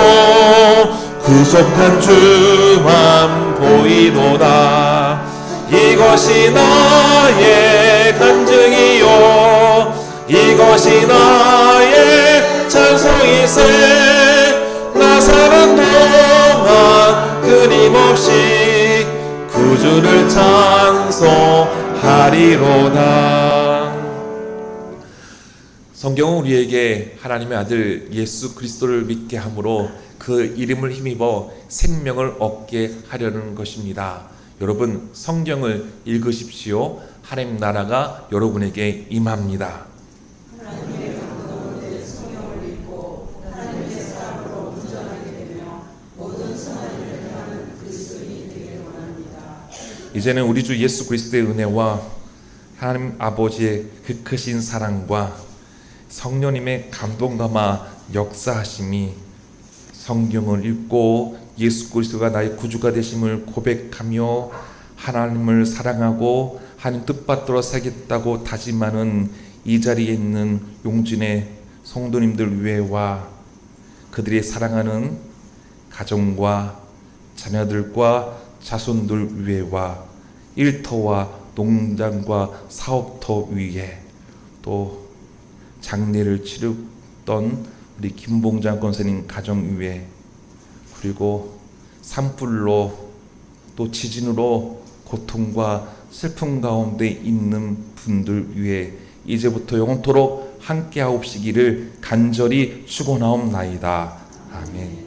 구속한 주만 보이도다. 이것이 나의 간증이요 이것이 나의 찬송이세. 나 사는 동안 끊임없이 구주를 찬송하리로다. 성경은 우리에게 하나님의 아들 예수 그리스도를 믿게 함으로 그 이름을 힘입어 생명을 얻게 하려는 것입니다. 여러분 성경을 읽으십시오. 하나님 나라가 여러분에게 임합니다. 이제는 우리 주 예수 그리스도의 은혜와 하나님 아버지의 그 크신 사랑과 성령님의 감동감화 역사하심이 성경을 읽고 예수 그리스도가 나의 구주가 되심을 고백하며 하나님을 사랑하고 하나님 뜻받들어 살겠다고 다짐하는 이 자리에 있는 용진의 성도님들 위에와 그들이 사랑하는 가정과 자녀들과 자손들 위에와 일터와 농장과 사업터 위에 또 장례를 치르던 우리 김봉장 권사님 가정 위에, 그리고 산불로 또 지진으로 고통과 슬픔 가운데 있는 분들 위해 이제부터 영원토록 함께하옵시기를 간절히 축원하옵나이다. 아멘.